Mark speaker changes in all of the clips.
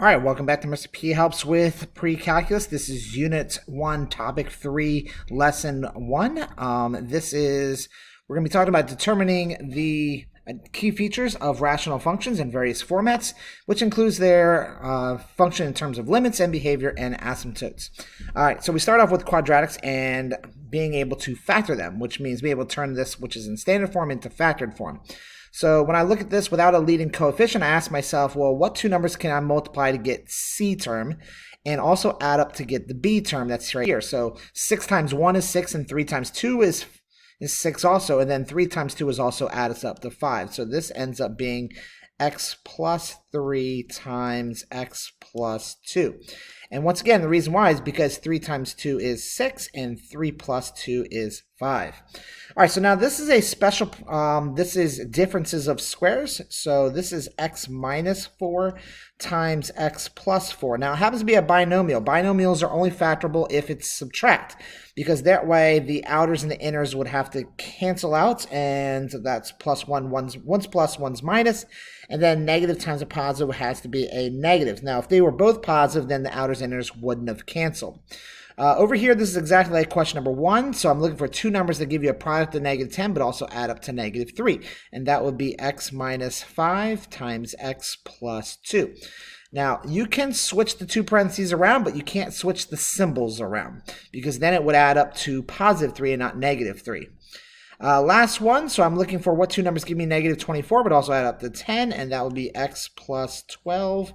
Speaker 1: All right, welcome back to Mr. P Helps with Pre-Calculus. This is Unit 1, Topic 3, Lesson 1. We're going to be talking about determining the key features of rational functions in various formats, which includes their function in terms of limits and behavior and asymptotes. All right, so we start off with quadratics and being able to factor them, which means being able to turn this, which is in standard form, into factored form. So when I look at this without a leading coefficient, I ask myself, well, what two numbers can I multiply to get C term and also add up to get the B term that's right here? So 6 times 1 is 6 and 3 times 2 is 6 also, and then 3 times 2 is also adds up to 5. So this ends up being x plus 3 times x plus 2. And once again, the reason why is because 3 times 2 is 6 and 3 plus 2 is 5. All right, so now this is a special, this is differences of squares. So this is x minus 4 times x plus 4. Now it happens to be a binomial. Binomials are only factorable if it's subtract, because that way the outers and the inners would have to cancel out, and that's plus 1, one's plus, one's minus, and then negative times a positive has to be a negative. Now if they were both positive, then the outers and inners wouldn't have canceled. Over here, this is exactly like question number 1. So I'm looking for two numbers that give you a product of negative 10, but also add up to negative 3. And that would be x minus 5 times x plus 2. Now, you can switch the two parentheses around, but you can't switch the symbols around, because then it would add up to positive 3 and not negative 3. Last one, so I'm looking for what two numbers give me negative 24, but also add up to 10, and that would be x plus 12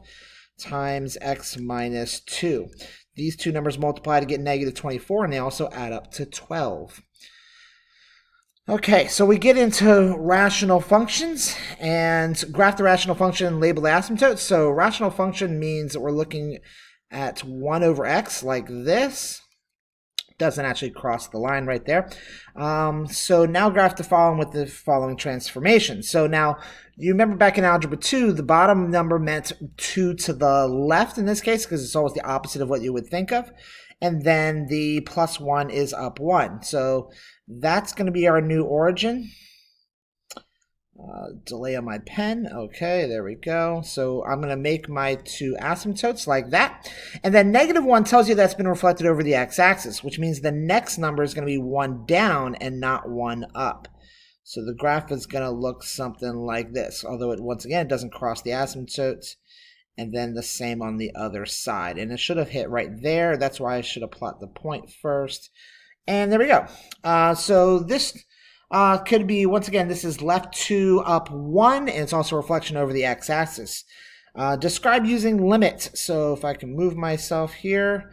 Speaker 1: times x minus 2. These two numbers multiply to get negative 24, and they also add up to 12. Okay, so we get into rational functions and graph the rational function and label the asymptote. So rational function means that we're looking at 1 over x like this. Doesn't actually cross the line right there. So now graph the following with the following transformation. So now you remember back in algebra 2, the bottom number meant 2 to the left in this case, because it's always the opposite of what you would think of. And then the plus 1 is up 1. So that's going to be our new origin. Delay on my pen. Okay, there we go. So I'm going to make my two asymptotes like that. And then negative 1 tells you that's been reflected over the x-axis, which means the next number is going to be 1 down and not 1 up. So the graph is going to look something like this, although it, once again, it doesn't cross the asymptotes. And then the same on the other side. And it should have hit right there. That's why I should have plotted the point first. And there we go. So this could be, once again, this is left 2 up 1, and it's also a reflection over the x-axis. Describe using limit. So if I can move myself here.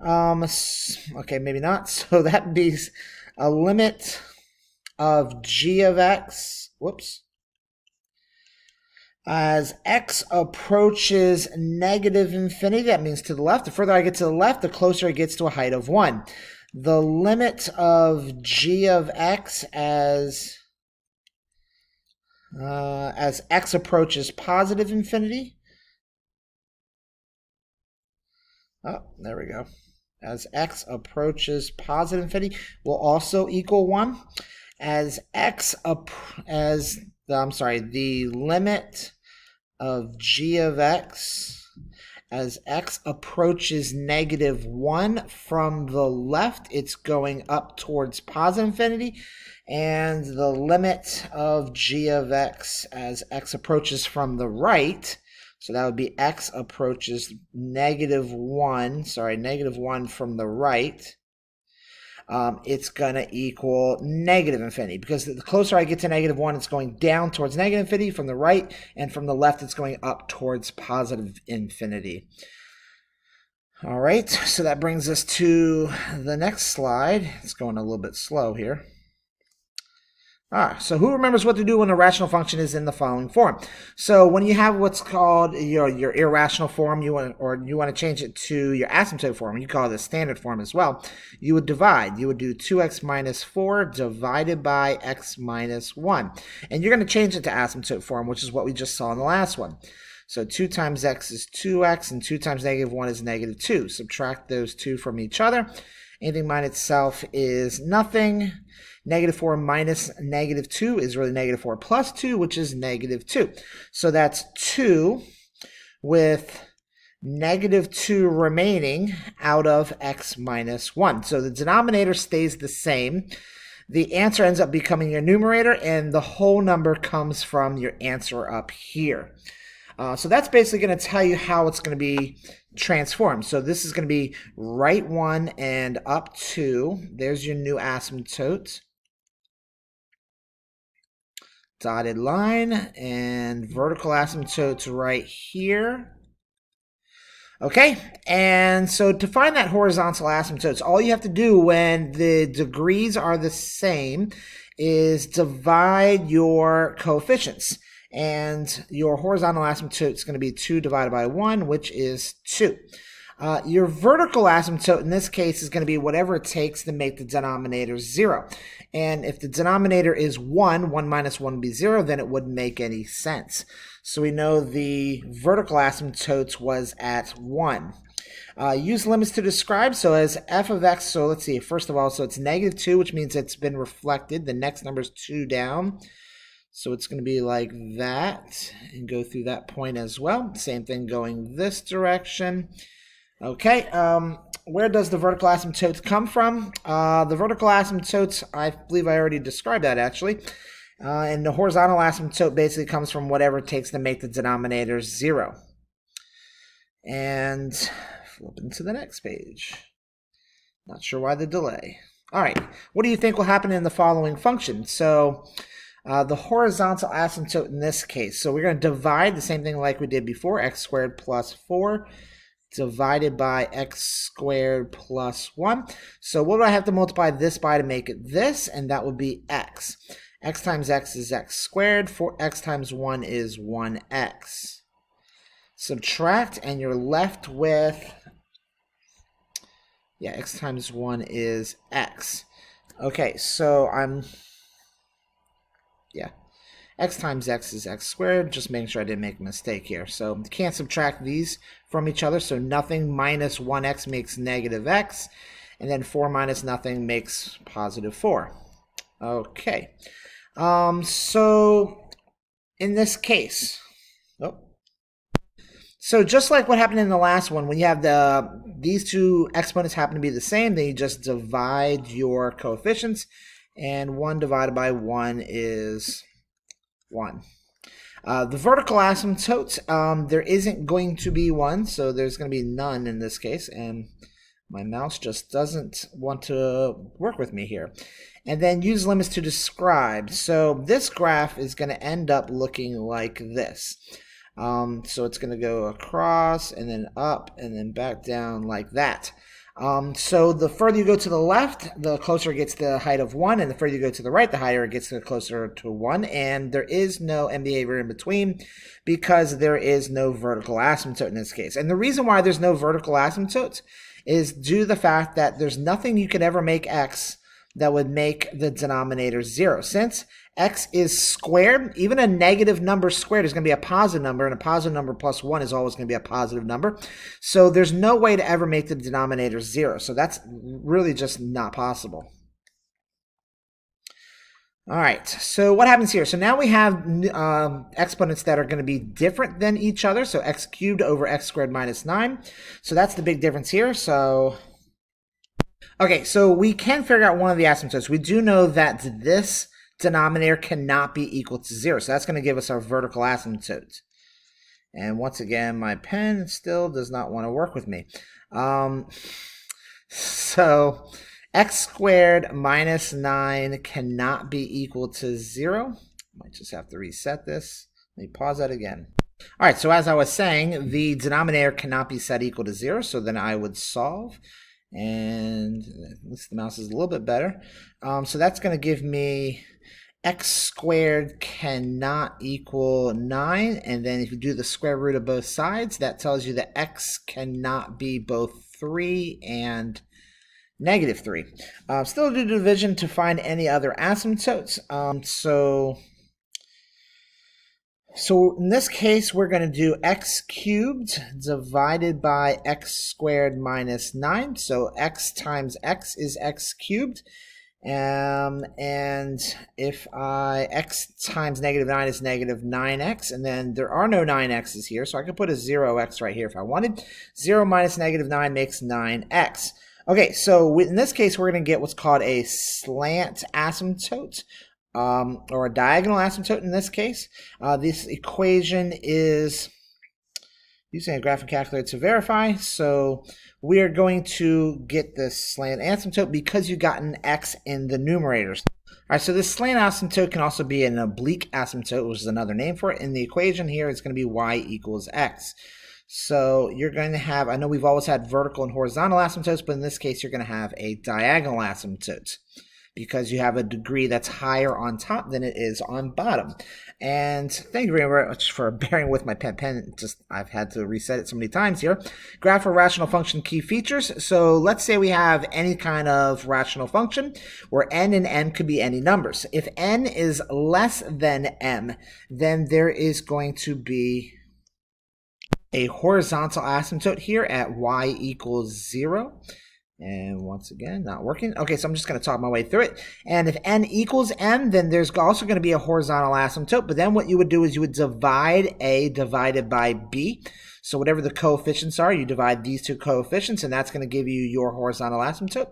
Speaker 1: Okay, maybe not. So that would be a limit of g of x. Whoops. As x approaches negative infinity, that means to the left. The further I get to the left, the closer it gets to a height of 1. The limit of g of x as x approaches positive infinity. Oh, there we go. As x approaches positive infinity will also equal 1. The limit of g of x as x approaches negative 1 from the left, it's going up towards positive infinity. And the limit of g of x as x approaches from the right, so that would be x approaches negative 1 from the right. It's going to equal negative infinity, because the closer I get to negative 1, it's going down towards negative infinity from the right, and from the left, it's going up towards positive infinity. All right, so that brings us to the next slide. It's going a little bit slow here. So who remembers what to do when a rational function is in the following form? So when you have what's called your irrational form, you want to change it to your asymptote form, you call it the standard form as well, you would divide. You would do 2x minus 4 divided by x minus 1. And you're going to change it to asymptote form, which is what we just saw in the last one. So 2 times x is 2x, and 2 times negative 1 is negative 2. Subtract those two from each other. Anything by itself is nothing. Negative 4 minus negative 2 is really negative 4 plus 2, which is negative 2. So that's 2 with negative 2 remaining out of x minus 1. So the denominator stays the same. The answer ends up becoming your numerator, and the whole number comes from your answer up here. So that's basically going to tell you how it's going to be transformed. So this is going to be right 1 and up 2. There's your new asymptote. Dotted line, and vertical asymptotes right here. Okay, and so to find that horizontal asymptotes, all you have to do when the degrees are the same is divide your coefficients. And your horizontal asymptote is going to be 2 divided by 1, which is 2. Your vertical asymptote in this case is going to be whatever it takes to make the denominator 0. And if the denominator is 1, 1 minus 1 would be 0, then it wouldn't make any sense. So we know the vertical asymptote was at 1. Use limits to describe. So as f of x, so let's see, first of all, so it's negative 2, which means it's been reflected. The next number is 2 down. So it's going to be like that and go through that point as well. Same thing going this direction. Okay, where does the vertical asymptote come from? The vertical asymptote, I believe I already described that actually. And the horizontal asymptote basically comes from whatever it takes to make the denominator 0. And flipping to the next page. Not sure why the delay. All right, what do you think will happen in the following function? So the horizontal asymptote in this case, so we're going to divide the same thing like we did before, x squared plus 4 divided by x squared plus 1. So what do I have to multiply this by to make it this? And that would be x. X times x is x squared. 4x times 1 is 1x. Subtract, and you're left with, yeah, x times 1 is x. Okay, so x times x is x squared, just making sure I didn't make a mistake here. So you can't subtract these from each other, so nothing minus 1x makes negative x, and then 4 minus nothing makes positive 4. Okay, so in this case, so just like what happened in the last one, when you have these two exponents happen to be the same, then you just divide your coefficients, and 1 divided by 1 is 1. The vertical asymptote, there isn't going to be one, so there's going to be none in this case, and my mouse just doesn't want to work with me here. And then use limits to describe. So this graph is going to end up looking like this. So it's going to go across and then up and then back down like that. So the further you go to the left, the closer it gets to the height of 1, and the further you go to the right, the higher it gets closer to 1, and there is no end behavior in between because there is no vertical asymptote in this case. And the reason why there's no vertical asymptote is due to the fact that there's nothing you could ever make x that would make the denominator 0. Since x is squared, even a negative number squared is going to be a positive number, and a positive number plus 1 is always going to be a positive number. So there's no way to ever make the denominator 0. So that's really just not possible. All right, so what happens here? So now we have exponents that are going to be different than each other. So x cubed over x squared minus 9. So that's the big difference here. So okay, so we can figure out one of the asymptotes. We do know that this denominator cannot be equal to 0. So that's going to give us our vertical asymptote. And once again, my pen still does not want to work with me. So x squared minus 9 cannot be equal to 0. Might just have to reset this. Let me pause that again. All right, so as I was saying, the denominator cannot be set equal to 0. So then I would solve. And at least the mouse is a little bit better. So that's going to give me x squared cannot equal 9. And then if you do the square root of both sides, that tells you that x cannot be both 3 and negative 3. Still do division to find any other asymptotes. So in this case, we're going to do x cubed divided by x squared minus 9. So x times x is x cubed. And if x times negative 9 is negative 9x, and then there are no 9x's here, so I could put a 0x right here if I wanted. 0 minus negative 9 makes 9x. Okay, so in this case, we're going to get what's called a slant asymptote, or a diagonal asymptote in this case. This equation is using a graphing calculator to verify, so we are going to get the slant asymptote because you got an x in the numerators. All right, so this slant asymptote can also be an oblique asymptote, which is another name for it. In the equation here, it's going to be y equals x. So you're going to have, I know we've always had vertical and horizontal asymptotes, but in this case, you're going to have a diagonal asymptote because you have a degree that's higher on top than it is on bottom. And thank you very much for bearing with my pen. Just I've had to reset it so many times here. Graph a rational function key features. So let's say we have any kind of rational function where n and m could be any numbers. If n is less than m, then there is going to be a horizontal asymptote here at y equals 0. And once again, not working. Okay, so I'm just going to talk my way through it. And if n equals m, then there's also going to be a horizontal asymptote. But then what you would do is you would divide a divided by b. So whatever the coefficients are, you divide these two coefficients, and that's going to give you your horizontal asymptote.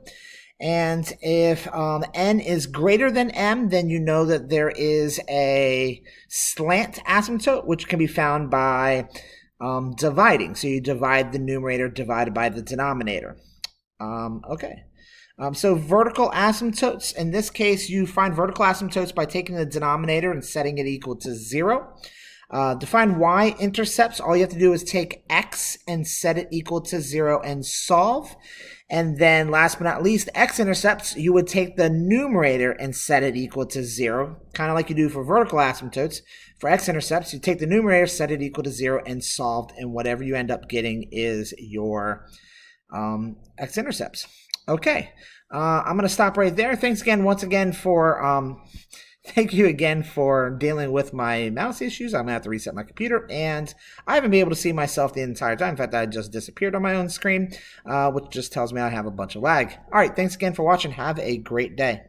Speaker 1: And if n is greater than m, then you know that there is a slant asymptote, which can be found by dividing. So you divide the numerator divided by the denominator. So vertical asymptotes, in this case, you find vertical asymptotes by taking the denominator and setting it equal to 0. To find y-intercepts, all you have to do is take x and set it equal to 0 and solve. And then last but not least, x-intercepts, you would take the numerator and set it equal to 0, kind of like you do for vertical asymptotes. For x-intercepts, you take the numerator, set it equal to 0, and solved, and whatever you end up getting is your x-intercepts. Okay, I'm going to stop right there. Thanks again, once again, for thank you again for dealing with my mouse issues. I'm going to have to reset my computer, and I haven't been able to see myself the entire time. In fact, I just disappeared on my own screen, which just tells me I have a bunch of lag. All right, thanks again for watching. Have a great day.